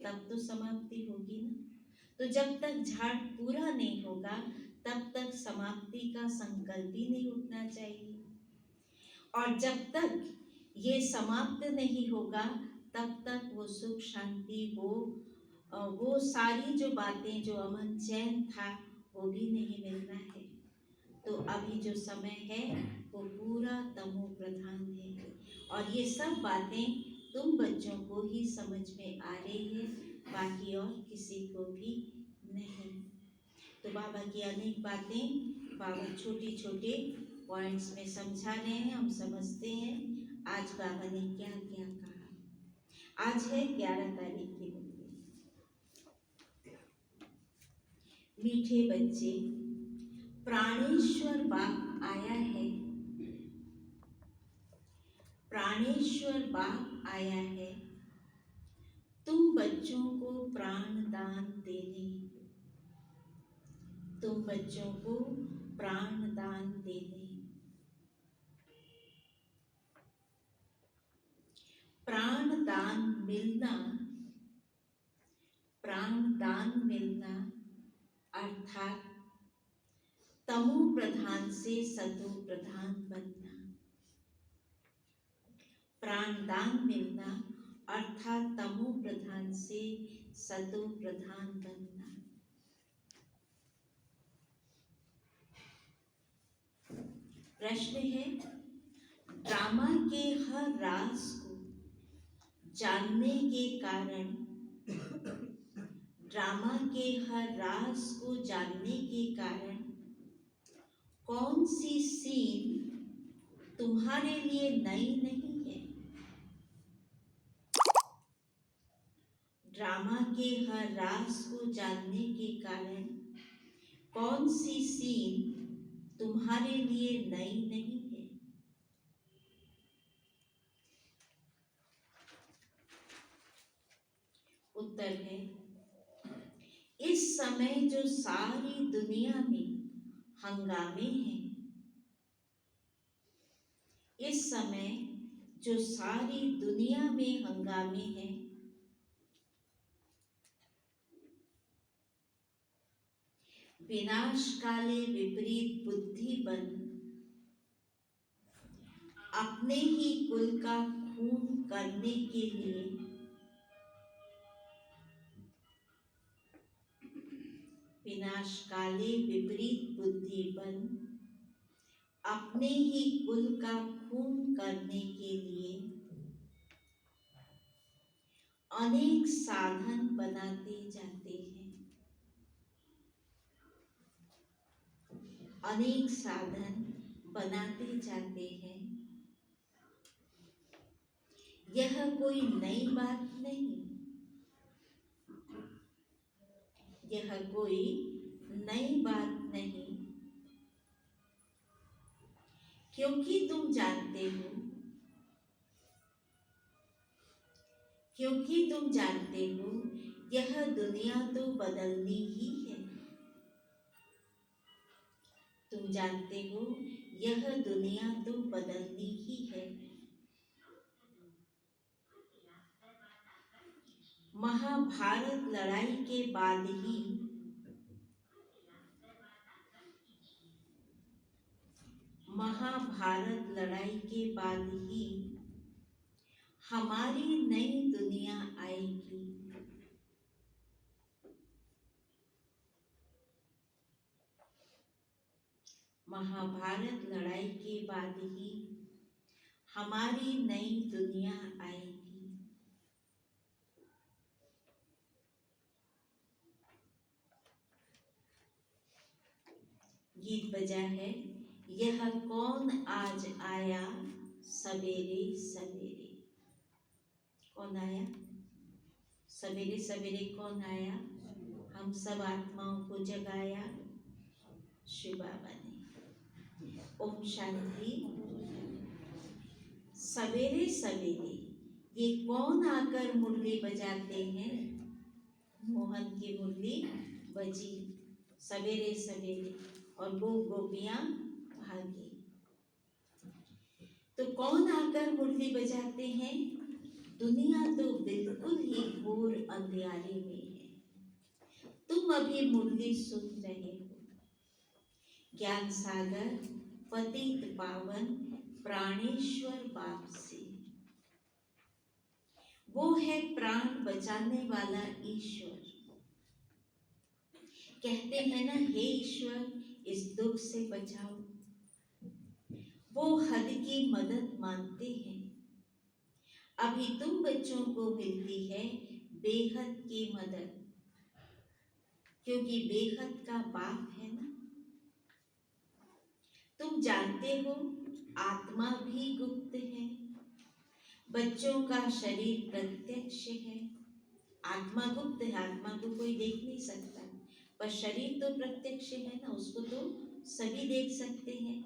तब तो समाप्ति होगी ना। तो जब तक झाड़ पूरा नहीं होगा तब तक समाप्ति का संकल्प ही नहीं उठना चाहिए। और जब तक ये समाप्त नहीं होगा तब तक वो सुख शांति, वो सारी जो बातें, जो अमन चैन था, वो भी नहीं मिलना है। तो अभी जो समय है वो पूरा तमो प्रधान है और ये सब बातें तुम बच्चों को ही समझ में आ रही है, बाकी और किसी को भी नहीं। तो बाबा की अनेक बातें बाबा छोटी छोटी पॉइंट्स में समझा रहे हैं, हम समझते हैं आज बाबा ने क्या क्या कहा। आज है 11 तारीख की मुरली। मीठे बच्चे, प्राणेश्वर बाप आया है, प्राणेश्वर बाप आया है तुम बच्चों को प्राण दान देने, तुम बच्चों को प्राण दान देने। प्राण दान मिलना, प्राण दान मिलना अर्थात तमो प्रधान से सतो प्रधान बनना। प्राण दान मिलना अर्थात तमो प्रधान से सतो प्रधान बनना। प्रश्न है, ड्रामा के हर राज को जानने के कारण, ड्रामा के हर राज को जानने के कारण कौन सी सीन तुम्हारे लिए नई नहीं है? ड्रामा के हर राज को जानने के कारण कौन सी सीन तुम्हारे लिए नई नहीं है? उत्तर है, इस समय जो सारी दुनिया में हंगामे हैं, इस समय जो सारी दुनिया में हंगामे हैं, विनाश काले विपरीत बुद्धि बन अपने ही कुल का खून करने के लिए, विनाश काले विपरीत बुद्धि बन अपने ही कुल का खून करने के लिए अनेक साधन बनाते जाते हैं, अनेक साधन बनाते जाते हैं। यह कोई नई बात नहीं, यह कोई नई बात नहीं, क्योंकि तुम जानते हो, क्योंकि तुम जानते हो यह दुनिया तो बदलनी ही है। तुम जानते हो यह दुनिया तो बदलनी ही है। महाभारत लड़ाई के बाद ही, महाभारत लड़ाई के बाद ही हमारी नई दुनिया आएगी। महाभारत लड़ाई के बाद ही हमारी नई दुनिया आएगी। गीत बजा है, यह कौन आज आया सवेरे सवेरे। कौन आया सवेरे सवेरे? कौन आया? हम सब आत्माओं को जगाया शिव बाबा ने। ओम शांति। सवेरे सवेरे ये कौन आकर मुरली बजाते हैं? मोहन की मुरली बजी सवेरे सवेरे और गोपियां भागी। तो कौन आकर मुरली बजाते हैं? दुनिया तो बिल्कुल ही घोर अंधियारे में है। तुम अभी मुरली सुन रहे हो। ज्ञान सागर पतित पावन प्राणेश्वर बाप से, वो है प्राण बचाने वाला ईश्वर। कहते हैं ना, हे ईश्वर इस दुख से बचाओ। वो हद की मदद मांगते हैं। अभी तुम बच्चों को मिलती है बेहद की मदद, क्योंकि बेहद का बाप है ना। तुम जानते हो आत्मा भी गुप्त है, बच्चों का शरीर प्रत्यक्ष है। आत्मा गुप्त है, आत्मा को कोई देख नहीं सकता, पर शरीर तो प्रत्यक्ष है ना, उसको तो सभी देख सकते हैं।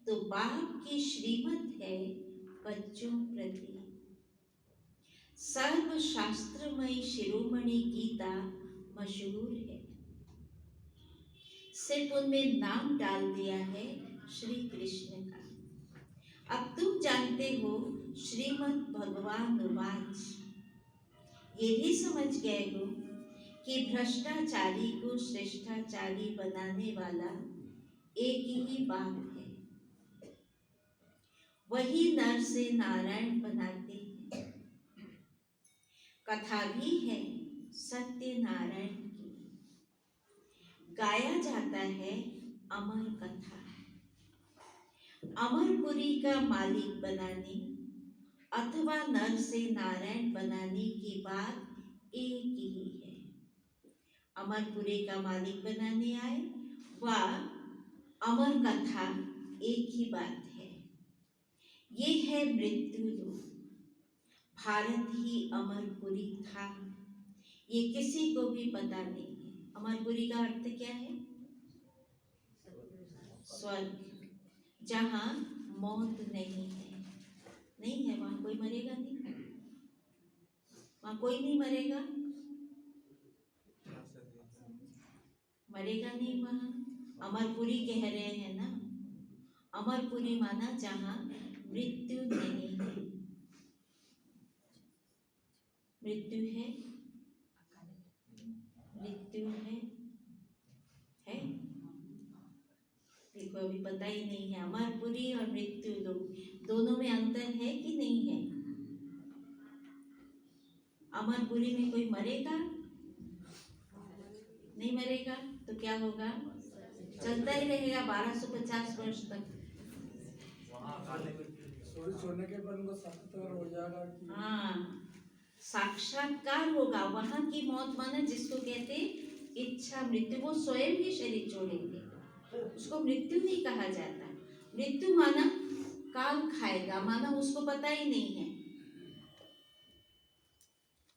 तो बाप की श्रीमत है बच्चों प्रति। सर्व शास्त्रमयी शिरोमणि गीता मशहूर है, सिर्फ उनमें नाम डाल दिया है श्री कृष्ण का। अब तुम जानते हो श्रीमद् भगवान वाच, ये भी समझ गए हो कि भ्रष्टाचारी को श्रेष्ठाचारी बनाने वाला एक ही बाप है। वही नर से नारायण बनाते हैं। कथा भी है सत्यनारायण की, गाया जाता है अमर कथा। अमरपुरी का मालिक बनाने अथवा नर से नारायण बनाने की बात एक ही है। अमरपुरी का मालिक बनाने आए व अमर कथा एक ही बात है। ये है मृत्यु लोक। भारत ही अमरपुरी था, ये किसी को भी पता नहीं है। अमरपुरी का अर्थ क्या है? स्वर्ग, जहाँ मौत नहीं है। नहीं है, वहां कोई मरेगा नहीं, वहां कोई नहीं मरेगा, मरेगा नहीं वहां। अमरपुरी कह रहे हैं ना, अमरपुरी माना जहाँ मृत्यु नहीं है। मृत्यु है, मृत्यु है? देखो अभी पता ही नहीं है। अमरपुरी और मृत्यु लोक दोनों में अंतर है कि नहीं है? अमरपुरी में कोई मरेगा नहीं, मरेगा तो क्या होगा? चलता ही रहेगा 1250 वर्ष तक। छोड़ने के बाद उनको साक्षात्कार हो जाएगा कि हाँ, साक्षात्कार होगा। वहां की मौत माना जिसको कहते इच्छा मृत्यु, वो स्वयं ही शरीर छोड़ेंगे, उसको मृत्यु नहीं कहा जाता। मृत्यु माना काल खाएगा, माना उसको पता ही नहीं है,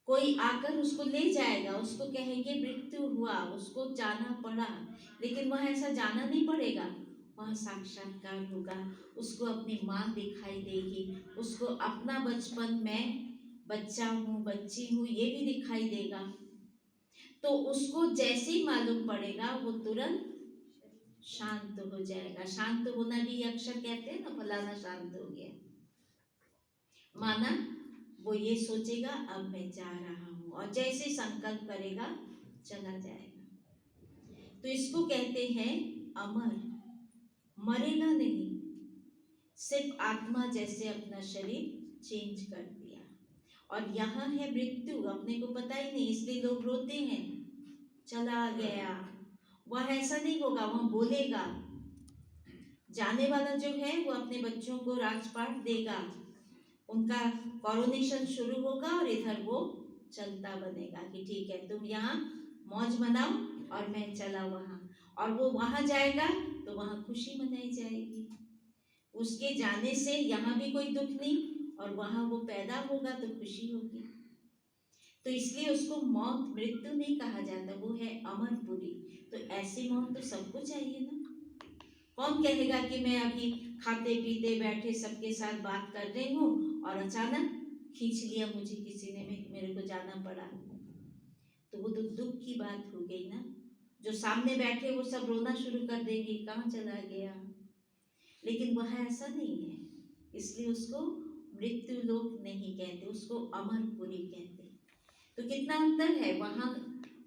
कोई आकर उसको ले जाएगा, उसको कहेंगे मृत्यु हुआ, उसको जाना पड़ा, लेकिन वह ऐसा जाना नहीं पड़ेगा। वहाँ साक्षात्कार होगा, उसको अपनी माँ दिखाई देगी, उसको अपना बचपन, मैं बच्चा हूँ बच्ची हूँ ये भी दिखाई देगा। तो उसको जैसे ही मालूम पड़ेगा वो तुरंत शांत हो जाएगा। शांत होना भी अक्षर कहते हैं ना, फलाना शांत हो गया, माना वो ये सोचेगा अब मैं जा रहा हूँ, और जैसे संकल्प करेगा चला जाएगा। तो इसको कहते हैं अमर, मरेगा नहीं, सिर्फ आत्मा जैसे अपना शरीर चेंज कर दिया। और यहाँ है मृत्यु, अपने को पता ही नहीं, इसलिए लोग रोते हैं चला गया। वह ऐसा नहीं होगा, वह बोलेगा। जाने वाला जो है वो अपने बच्चों को राजपाट देगा, उनका कॉरोनेशन शुरू होगा और इधर वो चलता बनेगा कि ठीक है तुम यहाँ मौज मनाओ और मैं चला वहाँ। और वो वहाँ जाएगा तो वहाँ खुशी मनाई जाएगी। उसके जाने से यहाँ भी कोई दुख नहीं, और वहाँ वो पैदा होगा तो खुशी होगी। तो इसलिए उसको मौत मृत्यु नहीं कहा जाता, वो है अमरपुरी। तो ऐसी मौत तो सबको चाहिए ना। कौन कहेगा कि मैं अभी खाते पीते बैठे सबके साथ बात कर रही हूँ और अचानक खींच लिया मुझे किसी ने, मेरे को जाना पड़ा, तो वो तो दुख की बात हो गई ना। जो सामने बैठे वो सब रोना शुरू कर देंगे, कहाँ चला गया। लेकिन वह ऐसा नहीं है, इसलिए उसको मृत्यु लोक नहीं कहते, उसको अमरपुरी कहते। तो कितना अंतर है वहाँ,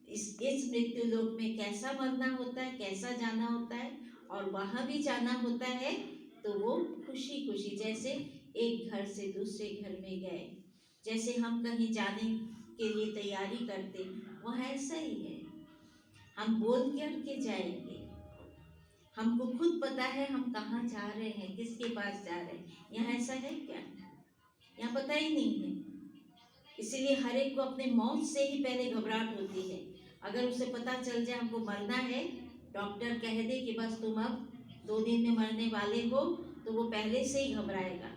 इस मृत्यु लोक में कैसा मरना होता है, कैसा जाना होता है, और वहाँ भी जाना होता है तो वो खुशी खुशी, जैसे एक घर से दूसरे घर में गए, जैसे हम कहीं जाने के लिए तैयारी करते, वह ऐसा ही है। हम बोल करके जाएंगे, हमको खुद पता है हम कहाँ जा रहे हैं, किसके पास जा रहे हैं। यहाँ ऐसा है क्या? यहाँ पता ही नहीं है। इसीलिए हर एक को अपने मौत से ही पहले घबराहट होती है। अगर उसे पता चल जाए हमको मरना है, डॉक्टर कह दे कि बस तुम अब 2 दिन में मरने वाले हो, तो वो पहले से ही घबराएगा,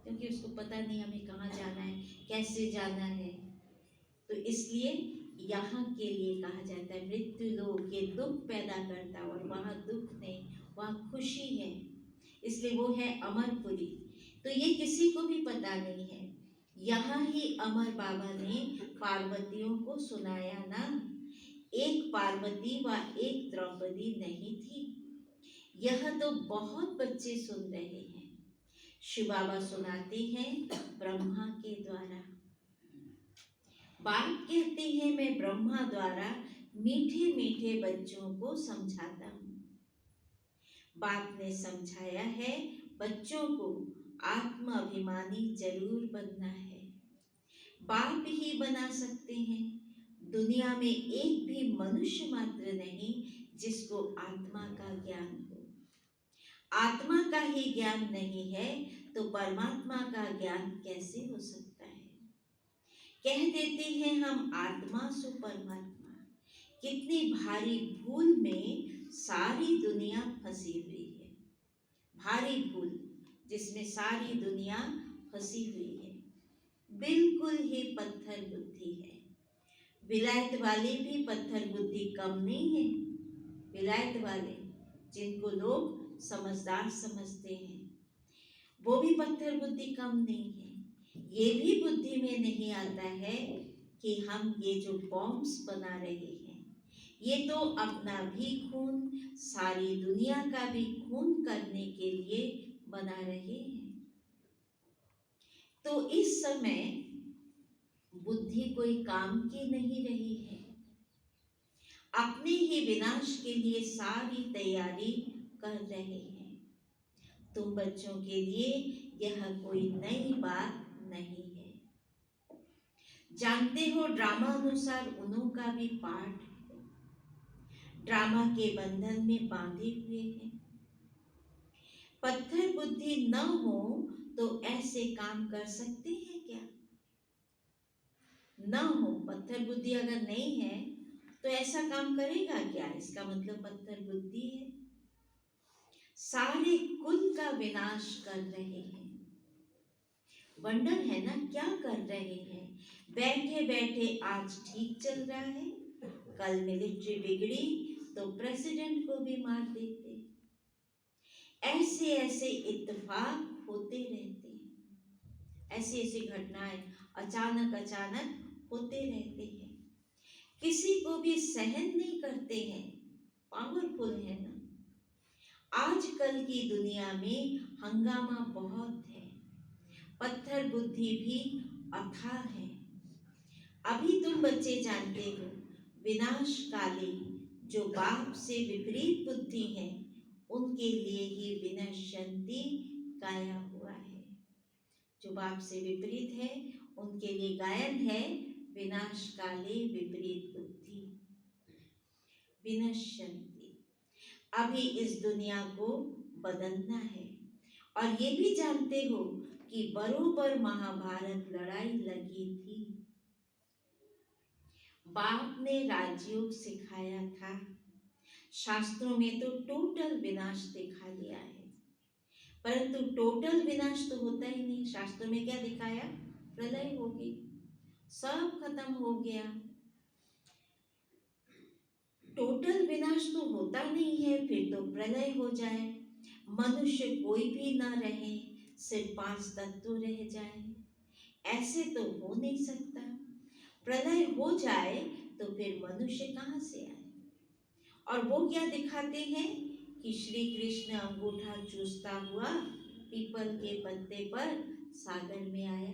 क्योंकि उसको पता नहीं हमें कहाँ जाना है, कैसे जाना है। तो इसलिए यहाँ के लिए कहा जाता है मृत्यु लोक ये दुख पैदा करता, और वहाँ दुख नहीं, वहाँ खुशी है, इसलिए वो है अमरपुरी। तो ये किसी को भी पता नहीं है। यहाँ ही अमर बाबा ने पार्वतियों को सुनाया ना, एक पार्वती व एक द्रौपदी नहीं थी। यह तो बहुत बच्चे सुन रहे हैं। शिव बाबा सुनाते हैं ब्रह्मा के द्वारा। बाप कहते हैं मैं ब्रह्मा द्वारा मीठे मीठे बच्चों को समझाता हूँ। बाप ने समझाया है बच्चों को आत्माभिमानी जरूर बनना है। बाप ही बना सकते हैं। दुनिया में एक भी मनुष्य मात्र नहीं जिसको आत्मा का ज्ञान हो। आत्मा का ही ज्ञान नहीं है तो परमात्मा का ज्ञान कैसे हो सकता है? कह देते हैं हम आत्मा सो परमात्मा। कितनी भारी भूल में सारी दुनिया फंसी हुई है। भारी भूल जिसमें सारी दुनिया फंसी हुई है। बिल्कुल ही पत्थर बुद्धि है। विलायत वाले भी पत्थर बुद्धि कम नहीं है। विलायत वाले जिनको लोग समझदार समझते हैं, वो भी पत्थर बुद्धि कम नहीं है। ये भी बुद्धि में नहीं आता है कि हम ये जो बॉम्ब्स बना रहे हैं, ये तो अपना भी खून, सारी दुनिया का भी खून करने के लिए बना रहे हैं। तो इस समय बुद्धि कोई काम की नहीं रही है। अपने ही विनाश के लिए सारी तैयारी कर रहे हैं। तुम बच्चों के लिए यह कोई नई बात नहीं है। जानते हो ड्रामा अनुसार उन्हों का भी पाठ है। ड्रामा के बंधन में बांधे हुए हैं। पत्थर बुद्धि न हो तो ऐसे काम कर सकते हैं क्या? न हो, पत्थर बुद्धि अगर नहीं है तो ऐसा काम करेगा क्या? इसका मतलब पत्थर बुद्धि है। सारे कुल का विनाश कर रहे हैं। वंडर है ना, क्या कर रहे हैं? बैठे बैठे आज ठीक चल रहा है, कल मिलिट्री बिगड़ी तो प्रेसिडेंट को भी मार देते। ऐसे ऐसे इत्तेफाक होते रहते हैं। ऐसी ऐसी घटनाएं अचानक अचानक होते रहते हैं। किसी को भी सहन नहीं करते हैं। पावरफुल है ना। आजकल की दुनिया में हंगामा बहुत है। पत्थर बुद्धि भी अथाह है। अभी तुम बच्चे जानते हो विनाशकाली जो बाप से विपरीत बुद्धि है उनके लिए ही विनश्यन्ति गाया हुआ है। जो बाप से विपरीत है उनके लिए गायन है विनाशकाले विपरीत बुद्धि, विनश्यन्ति। अभी इस दुनिया को बदलना है। और ये भी जानते हो कि बरोबर महाभारत लड़ाई लगी थी। बाप ने राजयोग सिखाया था। शास्त्रों में तो टोटल विनाश दिखा दिया है, परंतु टोटल विनाश तो होता ही नहीं। शास्त्रों में क्या दिखाया? प्रलय होगी, सब खत्म हो गया। टोटल विनाश तो होता नहीं है, फिर तो प्रलय हो जाए, मनुष्य कोई भी ना रहे, सिर्फ 5 तत्व रह जाए। ऐसे तो हो नहीं सकता। प्रलय हो जाए तो फिर मनुष्य कहाँ से आए? और वो क्या दिखाते हैं कि श्री कृष्ण अंगूठा चूसता हुआ पीपल के पत्ते पर सागर में आया।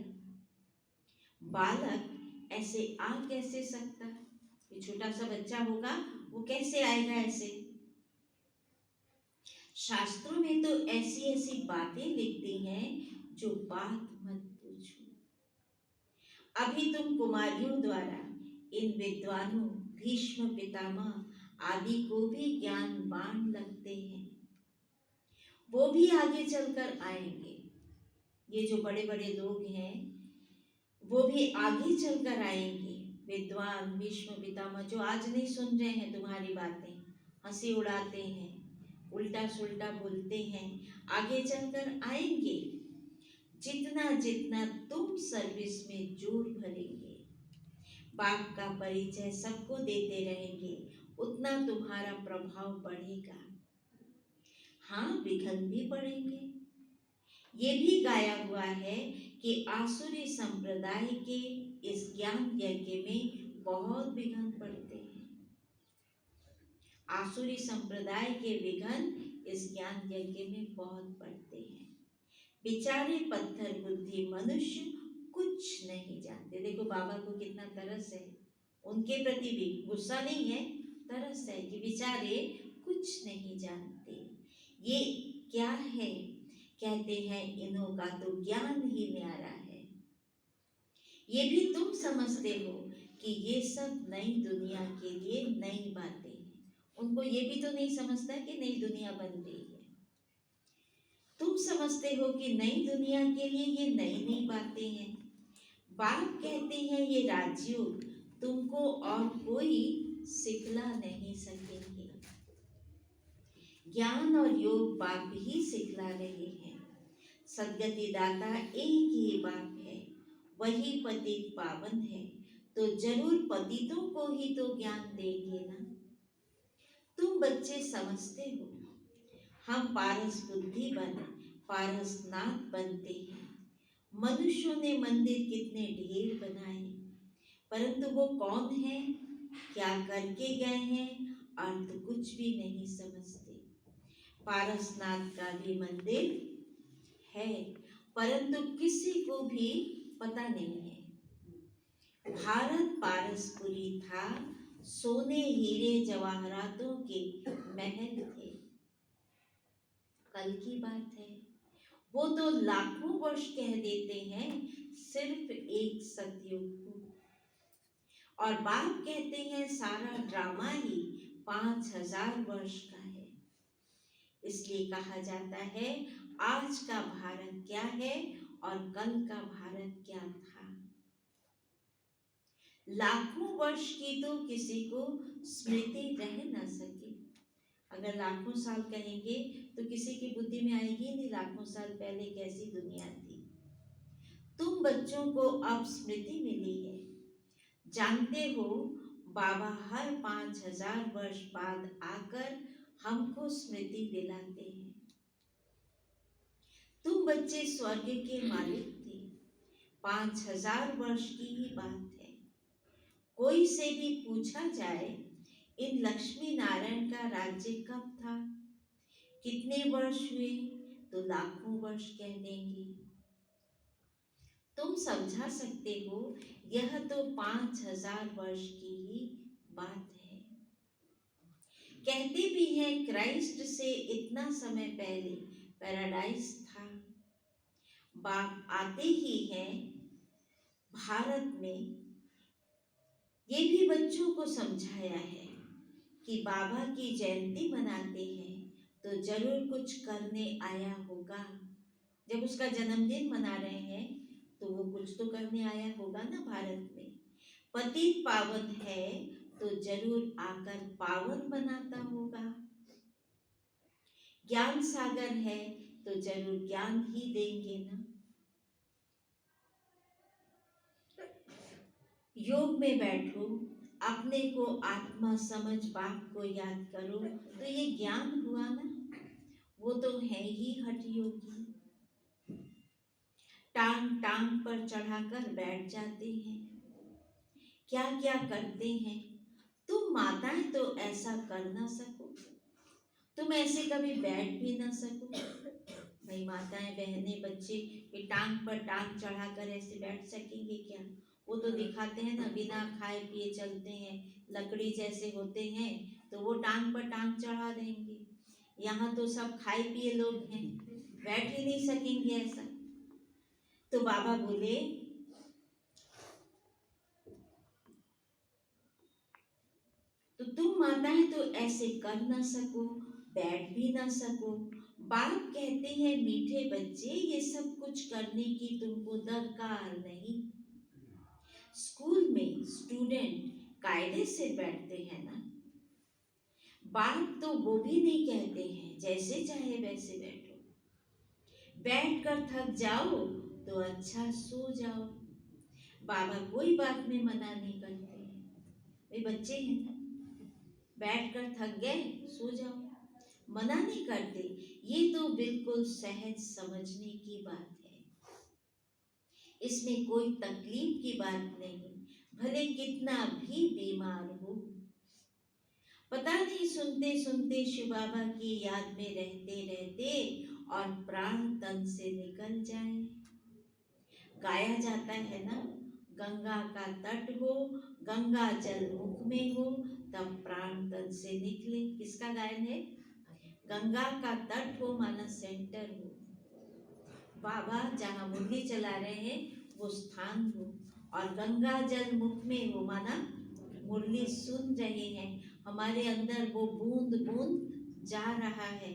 बालक ऐसे आ कैसे सकता? ये छोटा सा बच्चा होगा, वो कैसे आएगा ऐसे? शास्त्रों में तो ऐसी ऐसी बातें लिखती हैं जो बात मत पूछो। अभी तुम कुमारियों द्वारा इन विद्वानों भीष्म पितामह आदि को भी ज्ञान बाण लगते हैं। वो भी आगे चलकर आएंगे। ये जो बड़े बड़े लोग हैं वो भी आगे चलकर आएंगे। विद्वान भीष्म पितामह जो आज नहीं सुन रहे हैं तुम्हारी बातें, हंसी उड़ाते हैं, उल्टा सुल्टा बोलते हैं, आगे चलकर आएंगे। जितना जितना तुम सर्विस में जोर भरेंगे, बाप का परिचय सबको देते रहेंगे, उतना तुम्हारा प्रभाव बढ़ेगा। हाँ, विघ्न भी पड़ेंगे। ये भी गाया हुआ है कि आसुरी संप्रदाय के इस ज्ञान यज्ञ में बहुत विघ्न पड़ते हैं। आसुरी संप्रदाय के विघ्न इस ज्ञान यज्ञ में बहुत पड़ते हैं। बेचारे पत्थर बुद्धि मनुष्य कुछ नहीं जानते। देखो बाबा को कितना तरस है, उनके प्रति भी गुस्सा नहीं है, तरस है कि बेचारे कुछ नहीं जानते। ये क्या है? कहते हैं इन्हों का तो ज्ञान ही न्यारा है। ये भी तुम समझते हो कि ये सब नई दुनिया के लिए नई बातें हैं। उनको ये भी तो नहीं समझता कि नई दुनिया बन गई है। तुम समझते हो कि नई दुनिया के लिए ये नई नई बातें हैं। बाप कहते हैं ये राजयोग तुमको और कोई सिखला नहीं सकेंगे। ज्ञान और योग बाप ही सिखला रहे हैं। सद्गति दाता एक ही बाप है, वही पतित पावन है, तो जरूर पतितों को ही तो ज्ञान देंगे ना। तुम बच्चे समझते हो हम पारस बुद्धि बन पारसनाथ बनते हैं। मनुष्यों ने मंदिर कितने ढेर बनाए, परंतु वो कौन है, क्या करके गए हैं, अर्थ कुछ भी नहीं समझते। पारसनाथ का भी मंदिर है, परंतु किसी को भी पता नहीं है। भारत पारसपुरी था, सोने हीरे जवाहरातों के महल थे। कल की बात है, वो तो लाखों वर्ष कह देते हैं सिर्फ एक सतयुग को, और बाप कहते हैं सारा ड्रामा ही 5000 वर्ष का है। इसलिए कहा जाता है आज का भारत क्या है और कल का भारत क्या था। लाखों वर्ष की तो किसी को स्मृति रह न सके। अगर लाखों साल कहेंगे तो किसी की बुद्धि में आएगी नहीं लाखों साल पहले कैसी दुनिया थी। तुम बच्चों को अब स्मृति मिली है। जानते हो बाबा हर 5000 वर्ष बाद आकर हमको स्मृति दिलाते हैं। तुम बच्चे स्वर्ग के मालिक थे। 5000 वर्ष की ही बात है। कोई से भी पूछा जाए इन लक्ष्मी नारायण का राज्य कब था, कितने वर्ष हुए, तो लाखों वर्ष कह देंगे। तुम समझा सकते हो यह तो 5000 वर्ष की ही बात है। कहते भी हैं क्राइस्ट से इतना समय पहले पैराडाइज था। बाप आते ही हैं भारत में। ये भी बच्चों को समझाया है कि बाबा की जयंती मनाते हैं तो जरूर कुछ करने आया होगा। जब उसका जन्मदिन मना रहे हैं तो वो कुछ तो करने आया होगा ना भारत में। पतित पावन है तो जरूर आकर पावन बनाता होगा। ज्ञान सागर है तो जरूर ज्ञान ही देंगे ना। योग में बैठो, अपने को आत्मा समझ बाप को याद करो, तो ये ज्ञान हुआ ना। वो तो है ही हठ योगी, टांग टांग पर चढ़ाकर बैठ जाते हैं, क्या क्या करते हैं। तुम माताएं तो ऐसा कर ना सको, तुम ऐसे कभी बैठ भी ना सको। भाई माताएं बहनें बच्चे ये टांग पर टांग चढ़ाकर ऐसे बैठ सकेंगे क्या? वो तो दिखाते हैं ना, बिना खाए पिए चलते हैं, लकड़ी जैसे होते हैं, तो वो टांग पर टांग चढ़ा देंगे। यहाँ तो सब खाए पिए लोग हैं, बैठ ही नहीं सकेंगे ऐसा। तो बाबा बोले तो तुम माताएं तो ऐसे कर ना सको, बैठ भी ना सको। बाप कहते हैं मीठे बच्चे ये सब कुछ करने की तुमको दरकार नहीं। स्कूल में स्टूडेंट कायदे से बैठते हैं ना, बाप तो वो भी नहीं कहते हैं जैसे चाहे वैसे बैठो। बैठकर थक जाओ तो अच्छा सो जाओ। बाबा कोई बात में मना नहीं करते हैं, वे बच्चे हैं ना, बैठकर थक गए सो जाओ, मना नहीं करते। ये तो बिल्कुल सहज समझने की बात है, इसमें कोई तकलीफ की बात नहीं, भले कितना भी बीमार हो। पता नहीं सुनते सुनते शिव बाबा की याद में रहते रहते और प्राण तन से निकल जाए। गाया जाता है ना, गंगा का तट हो, गंगा जल मुख में हो, तब प्राण तन से निकले। किसका गायन है? गंगा का तट हो माना सेंटर हो, बाबा जहाँ मुरली चला रहे हैं वो स्थान हो, और गंगा जल मुख में हो माना मुरली सुन रहे हैं, हमारे अंदर वो बूंद बूंद जा रहा है।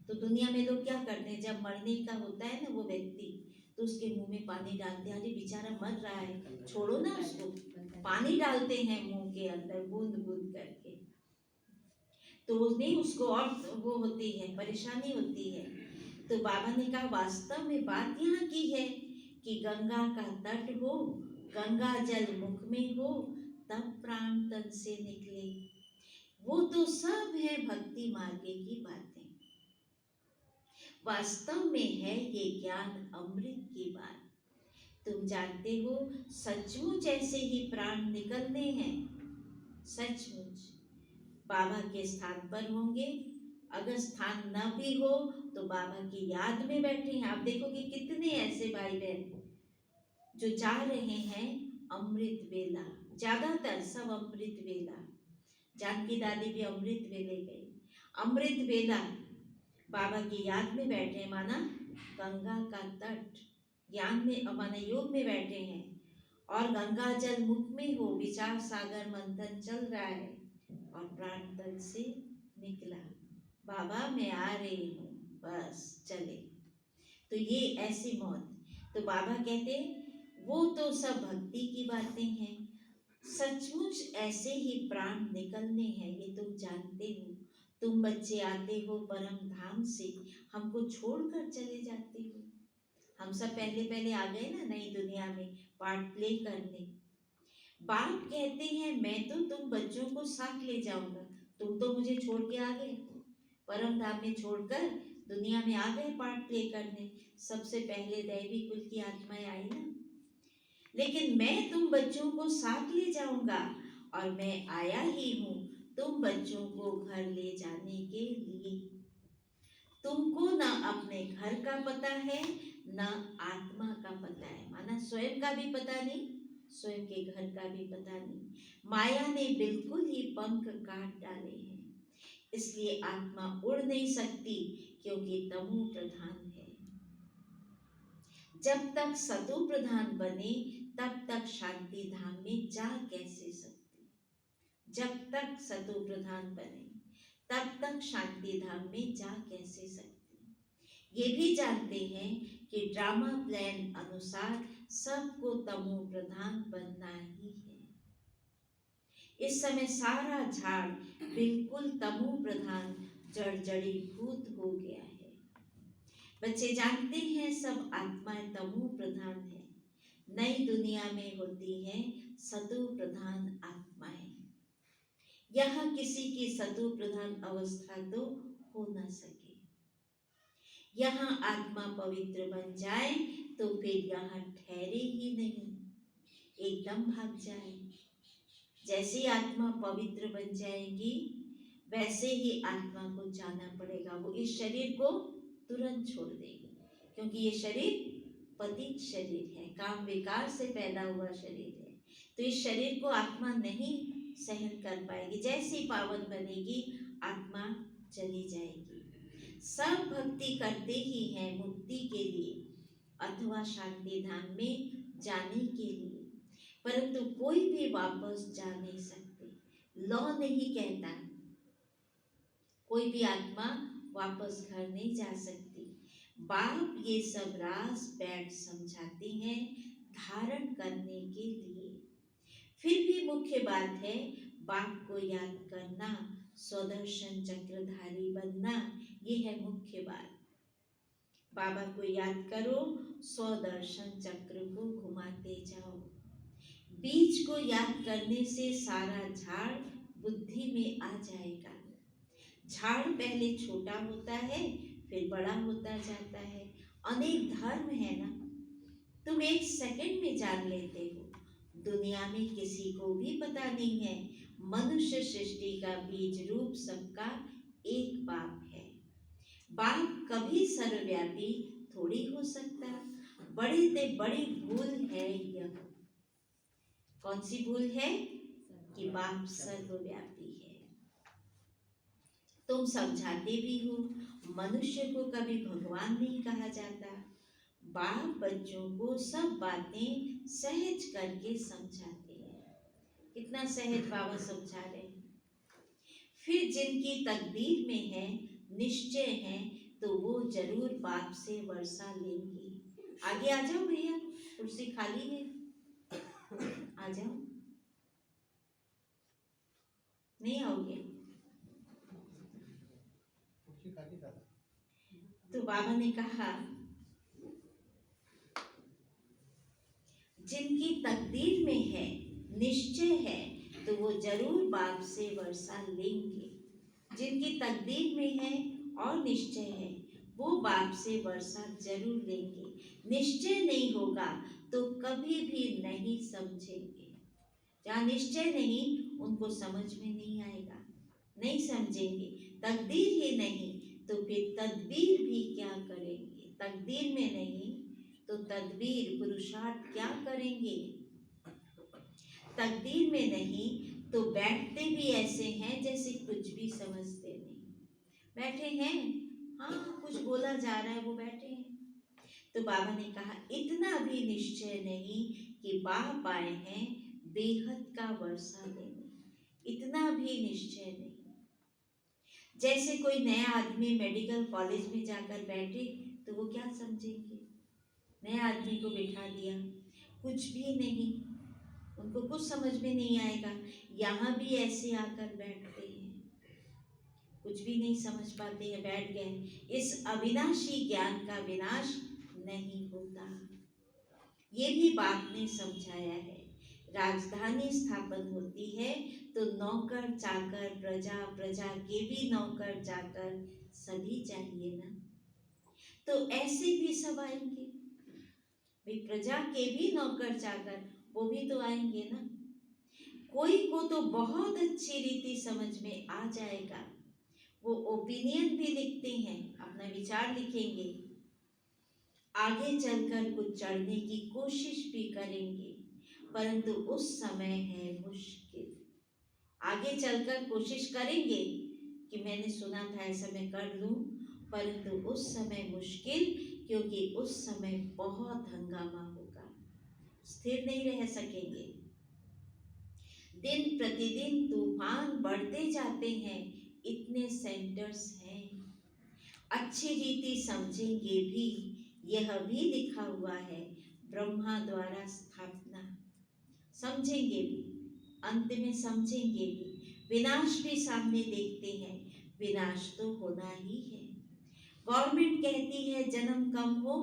तो दुनिया में लोग क्या करते हैं, जब मरने का होता है ना वो व्यक्ति, तो उसके मुंह में पानी डालते हैं, अरे बेचारा मर रहा है छोड़ो ना उसको, पानी डालते हैं मुंह के अंदर बूंद बूंद करके, तो नहीं उसको और वो होती है, परेशानी होती है। तो बाबा ने कहा वास्तव में बात यहाँ की है कि गंगा का तट हो, गंगा जल मुख में हो, तब प्राण तन से निकले। वो तो सब है भक्ति मार्गे की बातें, वास्तव में है ये ज्ञान अमृत की बात। तुम जानते हो सचमुच ऐसे ही प्राण निकलने हैं, सचमुच बाबा के स्थान पर होंगे। अगर स्थान न भी हो तो बाबा की याद में बैठे हैं। आप देखोगे कितने ऐसे भाई बहन जो जा रहे हैं अमृत वेला, ज्यादातर सब अमृत वेला, जानकी दादी भी अमृत वेले गई, अमृत वेला बाबा की याद में बैठे, माना गंगा का तट ज्ञान में माना योग में बैठे हैं, और गंगा जल मुख में हो, विचार सागर मंथन चल रहा है, और प्राण तन से निकला, बाबा मैं आ रही हूँ, बस चले। तो ये ऐसी मौत, तो बाबा कहते वो तो सब भक्ति की बातें हैं, सचमुच ऐसे ही प्राण निकलने हैं, ये तुम जानते हो। तुम बच्चे आते हो परम धाम से, हमको छोड़कर चले जाते हो। हम सब पहले पहले आ गए ना नई दुनिया में पार्ट प्ले करने। बाप कहते हैं मैं तो तुम बच्चों को साथ ले जाऊंगा, तुम तो मुझे छोड़ के आ गए, परम धाम में छोड़कर दुनिया में आ गए पार्ट प्ले करने। सबसे पहले दैवी कुल की आत्माएं आई ना, लेकिन मैं तुम बच्चों को साथ ले जाऊंगा, और मैं आया ही हूँ तुम बच्चों को घर ले जाने के लिए। तुमको ना अपने घर का पता है ना आत्मा का पता है, माना स्वयं का भी पता नहीं, स्वयं के घर का भी पता नहीं। माया ने बिल्कुल ही पंख काट डाले हैं, इसलिए आत्मा उड़ नहीं सकती क्योंकि तमो प्रधान है। जब तक सतो प्रधान बने तब तक शांति धाम में जा कैसे सकती, जब तक सतो प्रधान बने तब तक शांति धाम में जा कैसे सकती। ये भी जानते हैं कि ड्रामा प्लान अनुसार सबको तमो प्रधान बनना ही है। इस समय सारा झाड़ बिल्कुल तमो प्रधान जड़जड़ीभूत हो गया है। बच्चे जानते हैं सब आत्माएं तमो प्रधान है, नई दुनिया में होती हैं सतो प्रधान आत्माएं। यहाँ किसी की सतो प्रधान अवस्था तो हो न सके। यहाँ आत्मा पवित्र बन जाए तो फिर यहाँ ठहरे ही नहीं, एकदम भाग जाए। जैसे आत्मा पवित्र बन जाएगी वैसे ही आत्मा को जाना पड़ेगा, वो इस शरीर को तुरंत छोड़ देगी, क्योंकि ये शरीर पतित शरीर है, काम विकार से पैदा हुआ शरीर है। तो इस शरीर को आत्मा नहीं सहन कर पाएगी। जैसी पावन बनेगी आत्मा चली जाएगी। सब भक्ति करते ही हैं मुक्ति के लिए अथवा शांति धाम में जाने के लिए, परंतु कोई भी वापस जा नहीं सकते। लॉ नहीं कहता कोई भी आत्मा वापस घर नहीं जा सकती। बाप ये सब रास बैठ समझाते हैं धारण करने के लिए। फिर भी मुख्य बात है बाप को याद करना, स्वदर्शन चक्रधारी बनना, ये है मुख्य बात। बाबा को याद करो, स्वदर्शन चक्र को घुमाते जाओ। बीज को याद करने से सारा झाड़ बुद्धि में आ जाएगा। झाड़ पहले छोटा होता है फिर बड़ा होता जाता है। अनेक धर्म है ना, तुम एक सेकंड में जान लेते हो। दुनिया में किसी को भी पता नहीं है मनुष्य सृष्टि का बीज रूप सबका एक बाप है। बाप कभी सर्वव्यापी थोड़ी हो सकता। बड़े से बड़ी भूल है यह। कौन सी भूल है? कि बाप सर्वव्यापी है। तुम समझाते भी हो, मनुष्य को कभी भगवान नहीं कहा जाता। बाप बच्चों को सब बातें सहज करके समझाते हैं। कितना सहज बाबा समझा रहे हैं। फिर जिनकी तकदीर में है, निश्चय है, तो वो जरूर बाप से वर्षा लेंगे। आगे आ जाओ भैया, कुर्सी खाली है, आ जाओ। नहीं आओगे? तो बाबा ने कहा जिनकी तकदीर में है, निश्चय है, तो वो जरूर बाप से वर्षा लेंगे। जिनकी तकदीर में है और निश्चय है, वो बाप से वर्षा जरूर लेंगे। निश्चय नहीं होगा तो कभी भी नहीं समझेंगे। जहाँ निश्चय नहीं, उनको समझ में नहीं आएगा, नहीं समझेंगे। तकदीर ही नहीं तो फिर तदबीर भी क्या करेंगे? तकदीर में नहीं तो तदबीर पुरुषार्थ क्या करेंगे? तकदीर में नहीं तो बैठते भी ऐसे हैं जैसे कुछ भी समझते नहीं। बैठे हैं, हाँ कुछ बोला जा रहा है, वो बैठे हैं। तो बाबा ने कहा इतना भी निश्चय नहीं कि बाप आए हैं बेहद का वर्षा देने, इतना भी निश्चय नहीं। जैसे कोई नया आदमी मेडिकल कॉलेज में जाकर बैठे तो वो क्या समझेंगे? नया आदमी को बिठा दिया, कुछ भी नहीं, उनको कुछ समझ में नहीं आएगा। यहाँ भी ऐसे आकर बैठते हैं, कुछ भी नहीं समझ पाते हैं, बैठ गए। इस अविनाशी ज्ञान का विनाश नहीं होता, ये भी बाप ने समझाया है। राजधानी स्थापन होती है तो नौकर चाकर, प्रजा, प्रजा के भी नौकर चाकर सभी चाहिए ना। तो ऐसे भी सब आएंगे, भाई प्रजा के भी नौकर चाकर, वो भी तो आएंगे ना। कोई को तो बहुत अच्छी रीति समझ में आ जाएगा, वो ओपिनियन भी लिखते हैं, अपना विचार लिखेंगे, आगे चलकर कुछ चढ़ने की कोशिश भी करेंगे, परंतु उस समय है मुश्किल। आगे चलकर कोशिश करेंगे कि मैंने सुना था ऐसा मैं कर लूं, परंतु उस समय मुश्किल, क्योंकि उस समय बहुत हंगामा होगा, स्थिर नहीं रह सकेंगे। दिन प्रतिदिन तूफान बढ़ते जाते हैं, इतने सेंटर्स हैं। अच्छी रीति समझेंगे भी, यह भी लिखा हुआ है ब्रह्मा द्वारा स्थापना, समझेंगे भी, अंत में समझेंगे भी। विनाश भी सामने देखते हैं, विनाश तो होना ही है। गवर्नमेंट कहती है जन्म कम हो,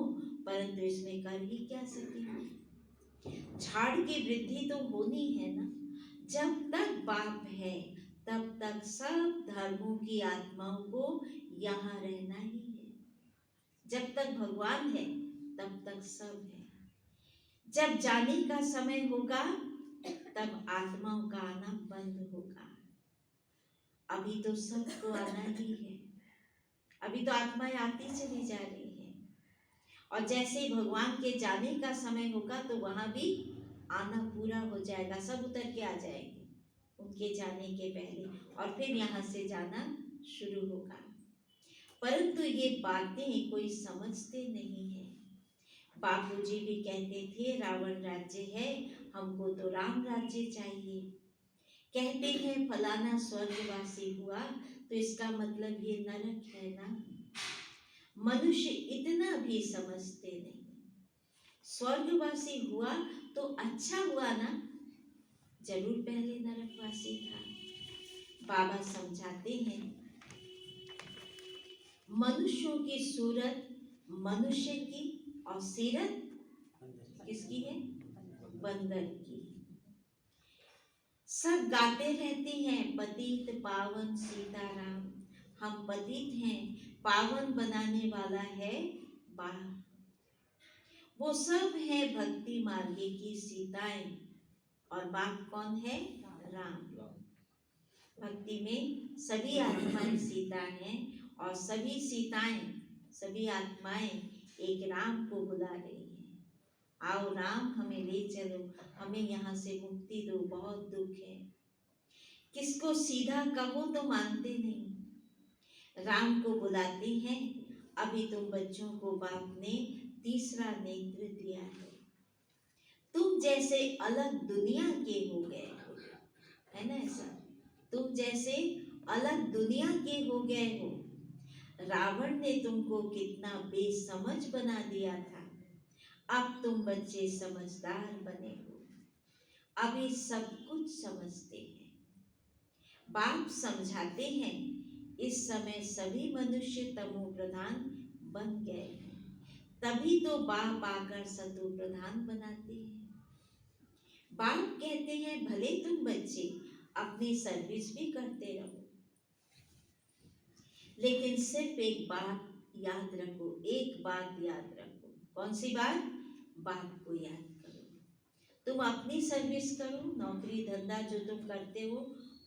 परंतु इसमें कर ही क्या सकेंगे? झाड़ की वृद्धि तो होनी है ना। जब तक बाप है तब तक सब धर्मों की आत्माओं को यहाँ रहना ही है। जब तक भगवान है तब तक सब है। जब जाने का समय होगा तब आत्माओं का आना बंद होगा। अभी तो सबको आना ही है, अभी तो आत्माएं आती चली जा रही हैं, और जैसे ही भगवान के जाने का समय होगा तो वहां भी आना पूरा हो जाएगा, सब उतर के आ जाएंगे उनके जाने के पहले, और फिर यहाँ से जाना शुरू होगा। परंतु ये बातें कोई समझते नहीं है। बापूजी भी कहते थे रावण राज्य है, हमको तो राम राज्य चाहिए। कहते हैं फलाना स्वर्गवासी हुआ तो इसका मतलब ये नरक है ना। मनुष्य इतना भी समझते नहीं। स्वर्गवासी हुआ तो अच्छा हुआ ना, जरूर पहले नरकवासी था। बाबा समझाते हैं मनुष्यों की सूरत मनुष्य की और सीरत किसकी है? बंदर की। सब गाते रहते हैं पतित पावन सीताराम, हम पतित हैं, पावन बनाने वाला है बाहर। वो सब है भक्ति मार्गे की सीताएं, और बाप कौन है? राम। भक्ति में सभी आत्माएं सीता हैं, और सभी सीताएं, सभी आत्माएं एक राम को बुला रही हैं। आओ राम, हमें ले चलो, हमें यहाँ से मुक्ति दो, बहुत दुख है। किसको सीधा कहो तो मानते नहीं। राम को बुलाते हैं, अभी तुम बच्चों को बाप ने तीसरा नेत्र दिया है, तुम जैसे अलग दुनिया के हो गए हो, है ना ऐसा? तुम जैसे अलग दुनिया के हो गए हो। रावण ने तुमको कितना बेसमझ बना दिया था, अब तुम बच्चे समझदार बने हो, अभी सब कुछ समझते हैं। बाप समझाते हैं इस समय सभी मनुष्य तमो प्रधान बन गए हैं, तभी तो बाप आकर सतो प्रधान बनाते हैं। बाप कहते हैं भले तुम बच्चे अपनी सर्विस भी करते रहो, लेकिन सिर्फ एक बात याद रखो, एक बात याद रखो। कौन सी बात? बाप को याद करो। तुम अपनी सर्विस करो, नौकरी धंधा जो तुम करते हो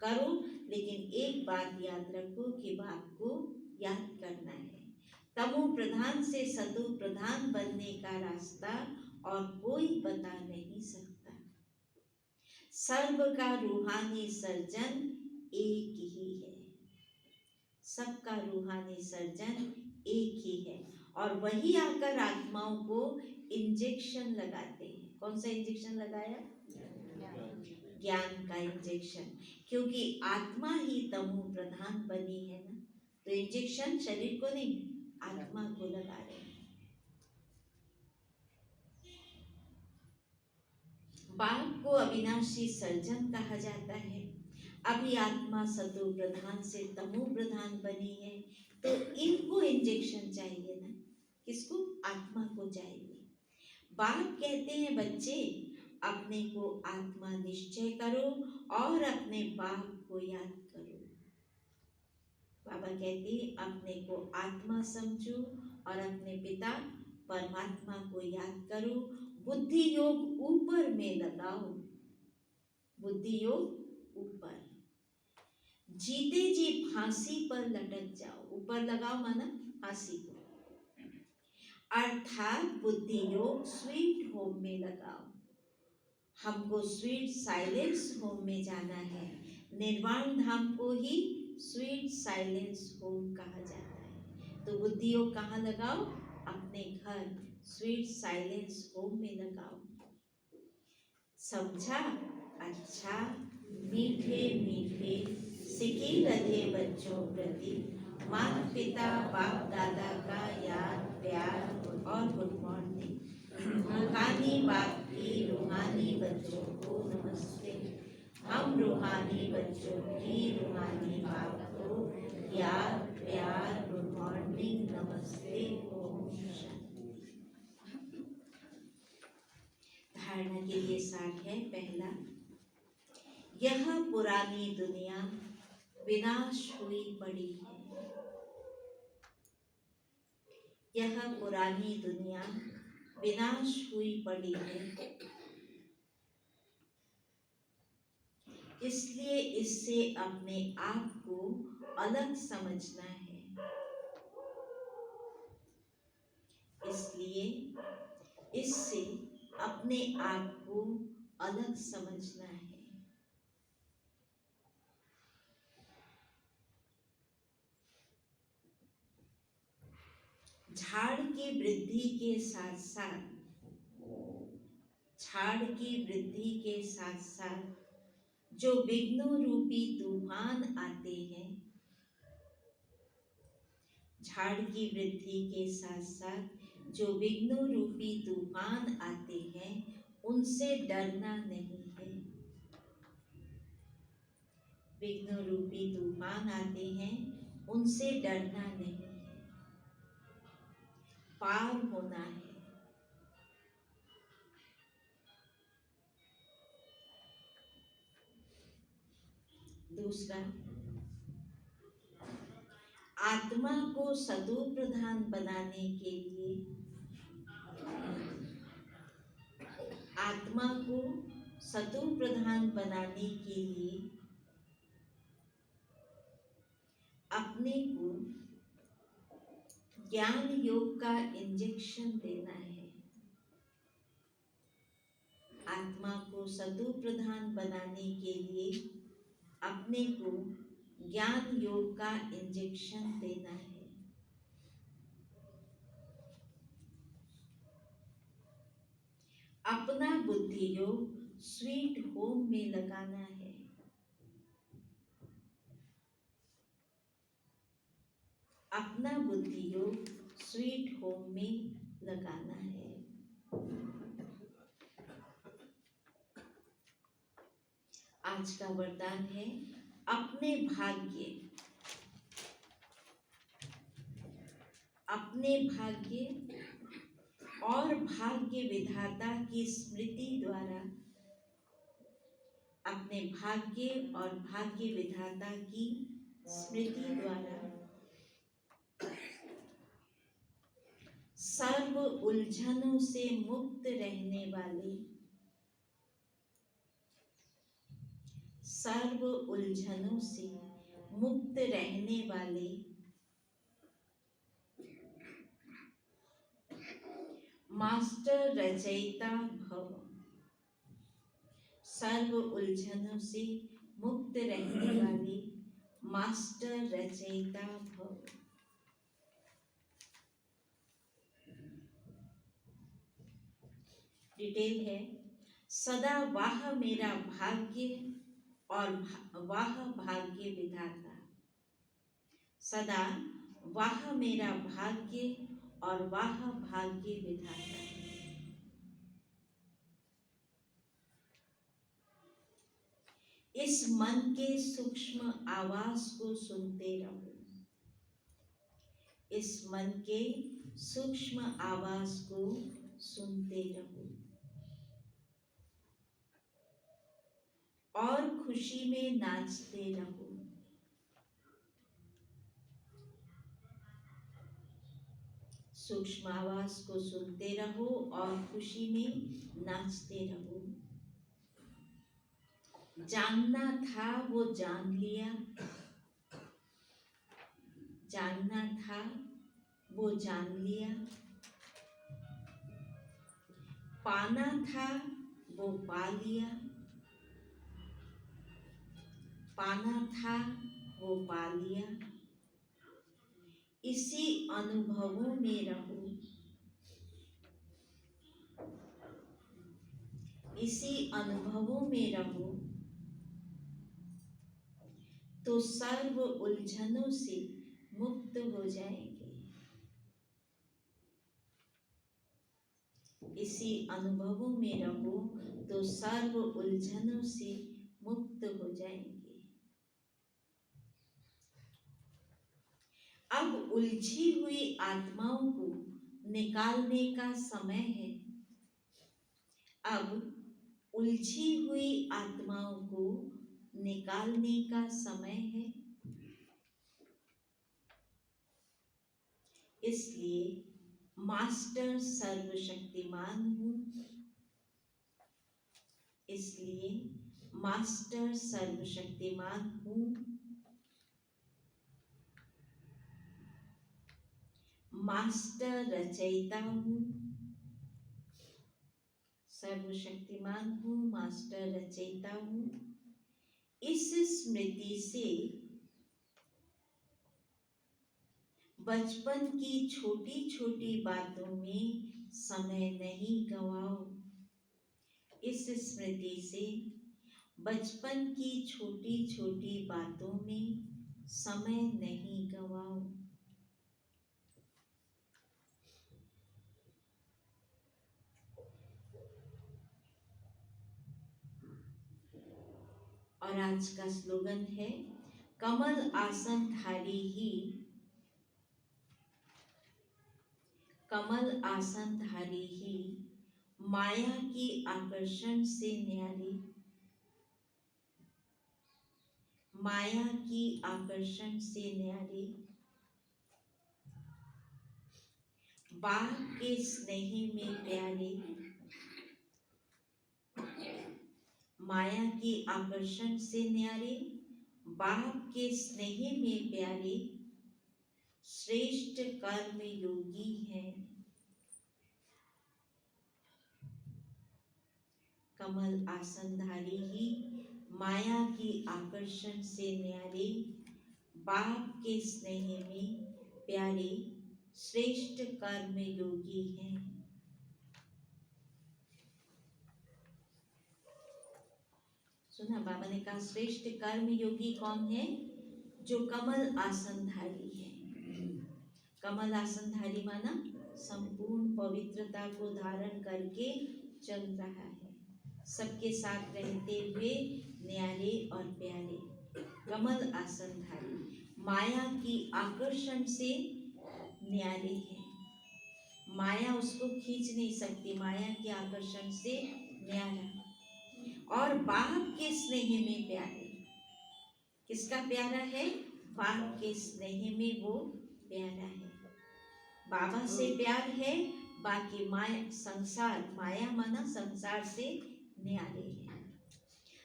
करो, लेकिन एक बात याद रखो कि बाप को याद करना है। तमो प्रधान से सतो प्रधान बनने का रास्ता और कोई बता नहीं सकता। सर्व का रूहानी सर्जन एक ही है, सबका रूहानी सर्जन एक ही है, और वही आकर आत्माओं को इंजेक्शन लगाते हैं। कौन सा इंजेक्शन लगाया? ज्ञान का इंजेक्शन, क्योंकि आत्मा ही तमो प्रधान बनी है ना, तो इंजेक्शन शरीर को नहीं, आत्मा को लगा रहे हैं। बाप को अविनाशी सर्जन कहा जाता है। अभी आत्मा सतो प्रधान से तमो प्रधान बनी है, तो इनको इंजेक्शन चाहिए ना। किसको? आत्मा को चाहिए। बाप कहते हैं बच्चे अपने को आत्मा निश्चय करो और अपने बाप को याद करो। बाबा कहते हैं अपने को आत्मा समझो और अपने पिता परमात्मा को याद करो। बुद्धि योग ऊपर में लगाओ, बुद्धि योग ऊपर। जीते जी फांसी पर लटक जाओ, ऊपर लगाओ माना फांसी को, अर्थात बुद्धि योग स्वीट होम में लगाओ। हमको स्वीट साइलेंस होम में जाना है। निर्वाण धाम को ही स्वीट साइलेंस होम कहा जाता है। तो बुद्धि योग कहाँ लगाओ? अपने घर स्वीट साइलेंस होम में लगाओ। समझा? अच्छा। मीठे मीठे सिके लगे बच्चों प्रति माता पिता बाप दादा का याद प्यार और गुड मॉर्निंग। रूहानी बाप की रूहानी बच्चों को नमस्ते। हम रूहानी बच्चों की रूहानी बाप को याद प्यार गुड मॉर्निंग नमस्ते ओम शांति। धारणा के लिए साथ है पहला, यह पुरानी दुनिया विनाश हुई पड़ी है। यह पुरानी दुनिया विनाश हुई पड़ी है, इसलिए इससे अपने आप को अलग समझना है। इसलिए इससे अपने आप को अलग समझना है। झाड़ की वृद्धि के साथ साथ जो विघ्नों रूपी तूफान आते हैं, झाड़ की वृद्धि के साथ साथ जो विघ्नों रूपी तूफान आते हैं, उनसे डरना नहीं है। विघ्नों रूपी तूफान आते हैं, उनसे डरना नहीं है, पार होना है। दूसरा, आत्मा को सतो प्रधान बनाने के लिए, आत्मा को सतो प्रधान बनाने के लिए अपने को ज्ञान योग का इंजेक्शन देना है। आत्मा को सतो प्रधान बनाने के लिए अपने को ज्ञान योग का इंजेक्शन देना है। अपना बुद्धि योग स्वीट होम में लगाना है। अपना बुद्धि योग स्वीट होम में लगाना है। आज का वरदान है, अपने भाग्य और भाग्य विधाता की स्मृति द्वारा, अपने भाग्य और भाग्य विधाता की स्मृति द्वारा सर्व उलझनों से मुक्त रहने वाले, सर्व उलझनों से मुक्त रहने वाले मास्टर रचयिता भव, सर्व उलझनों से मुक्त रहने वाले मास्टर रचयिता भव। डिटेल है, सदा वाह मेरा भाग्य और वाह भाग्य विधाता, सदा वाह मेरा भाग्य और वाह भाग्य विधाता। इस मन के सूक्ष्म आवाज को सुनते रहो, इस मन के सूक्ष्म आवाज को सुनते रहो और खुशी में नाचते रहो। सूक्ष्म आवाज को सुनते रहो और खुशी में नाचते रहो। जानना था वो जान लिया, जानना था वो जान लिया, पाना था वो पा लिया, पाना था वो पा लिया। इसी अनुभवों में रहो, इसी अनुभवों में रहो तो सर्व उलझनों से मुक्त हो जाएंगे। इसी अनुभवों में रहो तो सर्व उलझनों से मुक्त हो जाएंगे। अब उलझी हुई आत्माओं को निकालने का समय है। अब उलझी हुई आत्माओं को निकालने का समय है। इसलिए मास्टर सर्वशक्तिमान हूँ, इसलिए मास्टर सर्वशक्तिमान हूँ, मास्टर रचयिता हूँ, सर्वशक्तिमान हूँ, मास्टर रचयिता हूँ। इस स्मृति से बचपन की छोटी छोटी बातों में समय नहीं गवाओ। इस स्मृति से बचपन की छोटी छोटी बातों में समय नहीं गवाओ। और आज का स्लोगन है, कमल आसन धारी ही, कमल आसन धारी ही माया की आकर्षण से न्यारी, माया की आकर्षण से न्यारी, बाग के स्नेह में प्यारे, माया की आकर्षण से न्यारे, बाप के स्नेह में प्यारे, श्रेष्ठ कर्म योगी हैं। कमल आसनधारी ही माया की आकर्षण से न्यारे, बाप के स्नेह में प्यारे, श्रेष्ठ कर्म योगी हैं। सुना, बाबा ने कहा श्रेष्ठ कर्म योगी कौन है? जो कमल आसनधारी है। कमल आसनधारी माना संपूर्ण पवित्रता को धारण करके चल रहा है, सबके साथ रहते हुए न्यारे और प्यारे। कमल आसनधारी माया की आकर्षण से न्यारे है, माया उसको खींच नहीं सकती, माया के आकर्षण से न्यारा। और बाप के स्नेह में प्यारे। किसका प्यारा है? बाप के स्नेह में वो प्यारा है। बाबा से प्यार है, बाकी माया संसार, माया माना संसार से न्यारे है।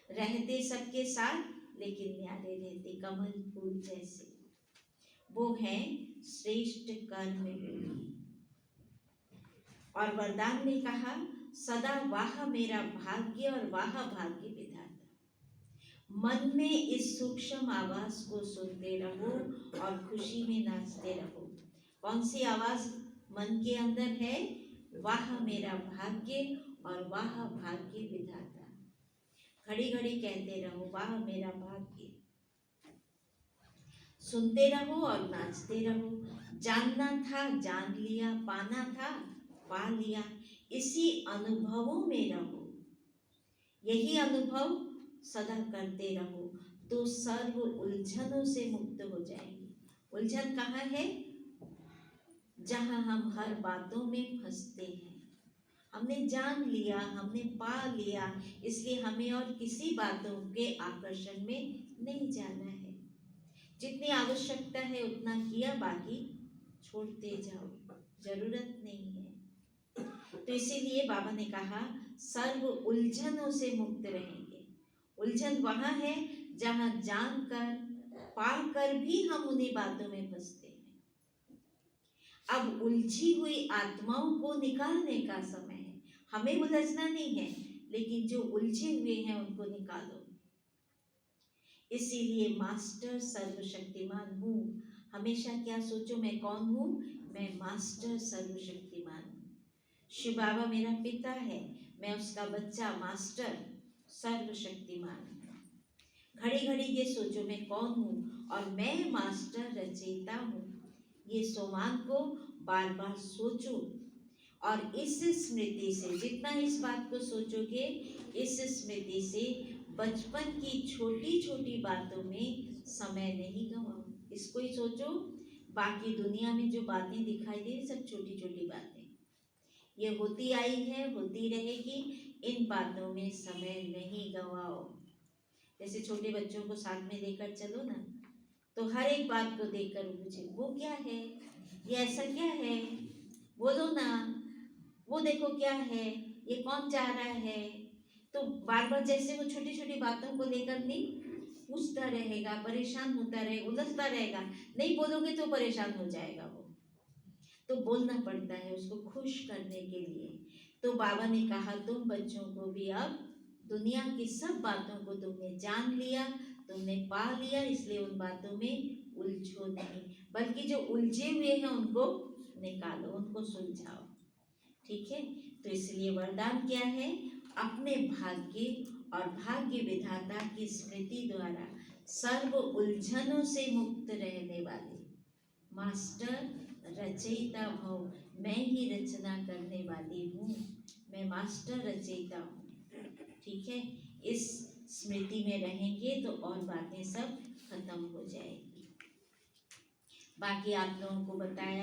रहते सबके साथ लेकिन न्यारे रहते, कमल फूल जैसे। वो है श्रेष्ठ कर्म योगी। और वरदान में कहा, सदा वाह मेरा भाग्य और वाह भाग्य विधाता। मन में इस सूक्ष्म आवाज को सुनते रहो और खुशी में नाचते रहो। कौन सी आवाज मन के अंदर है? वाह मेरा भाग्य और वाह भाग्य विधाता। घड़ी घड़ी कहते रहो, वाह मेरा भाग्य। सुनते रहो और नाचते रहो। जानना था जान लिया, पाना था पा लिया, इसी अनुभवों में रहो। यही अनुभव सदा करते रहो तो सर्व उलझनों से मुक्त हो जाएंगे। उलझन कहाँ है? जहाँ हम हर बातों में फंसते हैं। हमने जान लिया, हमने पा लिया, इसलिए हमें और किसी बातों के आकर्षण में नहीं जाना है। जितनी आवश्यकता है उतना किया, बाकी छोड़ते जाओ, जरूरत नहीं है। तो इसीलिए बाबा ने कहा सर्व उलझनों से मुक्त रहेंगे। उलझन वहाँ है जहाँ जानकर पाकर भी हम उन्हीं बातों में फंसते हैं। अब उलझी हुई आत्माओं को निकालने का समय है। हमें उलझना नहीं है, लेकिन जो उलझे हुए हैं उनको निकालो। इसीलिए मास्टर सर्वशक्तिमान हूँ। हमेशा क्या सोचो, मैं कौन हूँ? मैं मास्टर सर्वशक्तिमान हूँ। शिव बाबा मेरा पिता है, मैं उसका बच्चा मास्टर सर्वशक्तिमान हूँ। घड़ी घड़ी ये सोचो, मैं कौन हूँ और मैं मास्टर रचयिता हूँ। ये सोमान को बार बार सोचो और इस स्मृति से, जितना इस बात को सोचोगे, इस स्मृति से बचपन की छोटी छोटी बातों में समय नहीं गवाओ। इसको ही सोचो। बाकी दुनिया में जो बातें दिखाई दे रही सब छोटी छोटी बातें, ये होती आई है, होती रहेगी। इन बातों में समय नहीं गवाओ। जैसे छोटे बच्चों को साथ में लेकर चलो ना, तो हर एक बात को देखकर पूछे, वो क्या है, ये ऐसा क्या है, बोलो ना, वो देखो क्या है, ये कौन जा रहा है। तो बार बार जैसे वो छोटी छोटी बातों को लेकर नहीं पूछता रहेगा, परेशान होता रहेगा, उलझता रहेगा। नहीं बोलोगे तो परेशान हो जाएगा वो। तो बोलना पड़ता है उसको खुश करने के लिए। तो बाबा ने कहा तुम बच्चों को भी अब दुनिया की सब बातों को तुमने जान लिया, तुमने पा लिया, इसलिए उन बातों में उलझो नहीं, बल्कि जो उलझे हुए हैं उनको निकालो, उनको सुलझाओ। ठीक है, तो इसलिए वरदान क्या है? अपने भाग्य और भाग्य विधाता की स्मृति द्वारा सर्व उलझनों से मुक्त रहने वाले मास्टर रचयिता भव, मैं ही रचना करने वाली हूँ, मैं मास्टर रचयिता हूँ। ठीक है, इस स्मृति में रहेंगे तो और बातें सब खत्म हो जाएगी। बाकी आप लोगों को बताया